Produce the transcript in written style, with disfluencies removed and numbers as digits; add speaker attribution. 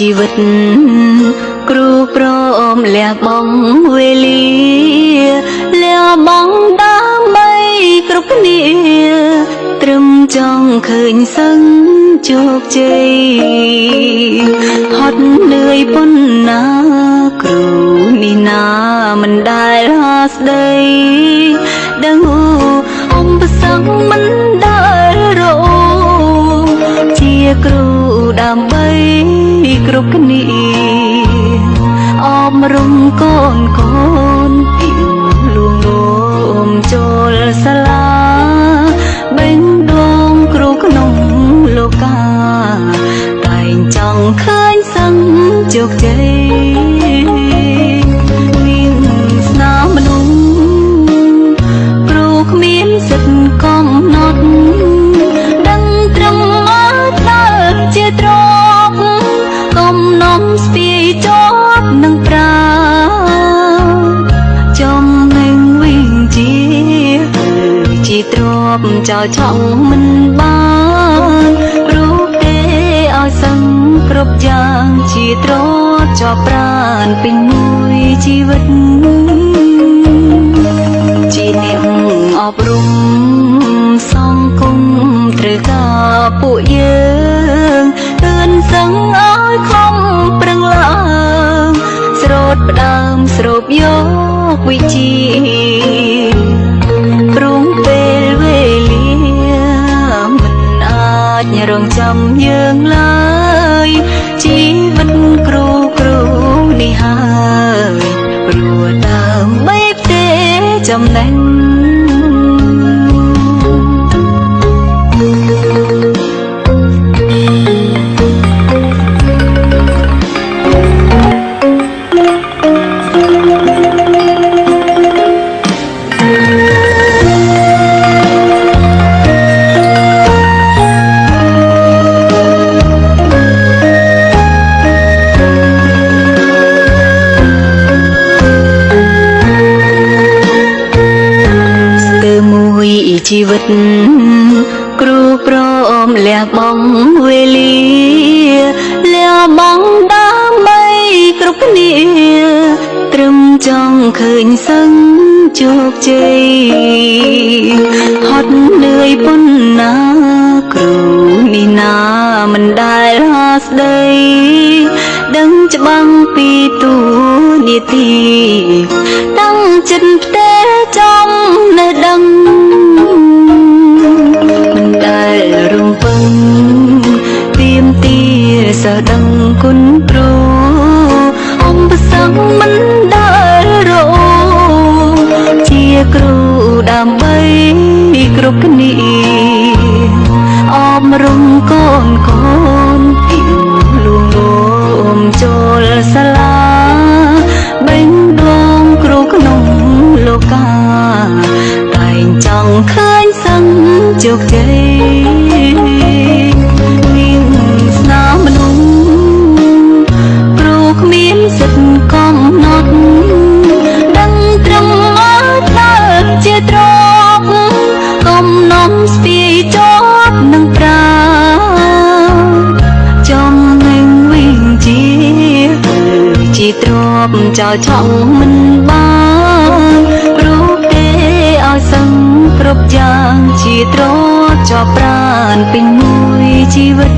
Speaker 1: ជីវិតគ្រូព្រមលះបង់វេលាលះបង់ដើម្បីគ្រប់គ្នាត្រឹមចង់ឃើញសឹងជោគជ័យហត់នឿយប៉ុណ្ណាគ្រូនេះណាមិនដែលហាស្ដីដឹងអំបសង្ឃមិនដែលរោជាគ្រូដើម្បីគ្រប់គ្នាអប់រំកូនកូនពីលួងលោមចូលសាលាបេញដូងគ្រូក្នុងលោកាតែងចង់ឃើញសឹងជោគជ័យមានស្នាមមនុស្សគ្រូគ្មានសិទ្ធិកំណត់ដឹងត្រឹមអត់ដល់ជាទ្រព្យកំណំស្ពាយជាប់នឹងប្រាចំនឹងវិញជាទ្រព្យចោលឆក់មិនបានរូបទេឲ្យសឹងគ្រប់យ៉ាងជាទ្រព្យចោលប្រានពេញមួយជីវិតជាអ្នកអប់រំសង្គមត្រូវការពួកយើងទឿនសឹងឲ្យខំប្រឹងឡើងស្រោតផ្ដើមស្រូបយកវិជ្ជាព្រមពេលវេលាមិនអាចរងចាំយើងឡើយជីវិតគ្រូនេះហើយព្រោះដើម្បីផ្ទេរចំណេញជីវិតគ្រូព្រមលះបង់វេលាលះបង់ដើម្បីគ្រប់គ្នាត្រឹមចង់ឃើញសឹងជោគជ័យហត់នឿយប៉ុណ្ណាគ្រូនេះណាមិនដែលហាស្ដីដឹងច្បាំងពីទូនាទីតាំងចិត្តផ្ទេចំនៅដឹងមិនដែលរំពឹងទៀមទាសដឹងគុណគ្រូអំបសង្ឃមិនដែលរោជាគ្រូដើម្បីគ្រប់គ្នាអប់រំកូនកូនពីលួងលោមចូលសាលាបេញដូងគ្រូក្នុងលោកាតែងចង់ឃើញសឹងជោគជ័យមានស្នាមមនុស្សគ្រូគ្មានសិទ្ធិកំណត់ដឹងត្រឹមអត់ដល់ជាទ្រព្យកំណំស្ពាយជាប់នឹងប្រាចំនឹងវិញជាទ្រព្យចោលឆក់មិនបានរូបទេឲ្យសឹងគ្រប់យ៉ាងជាទ្រព្យចោលប្រានពេញមួយជីវិត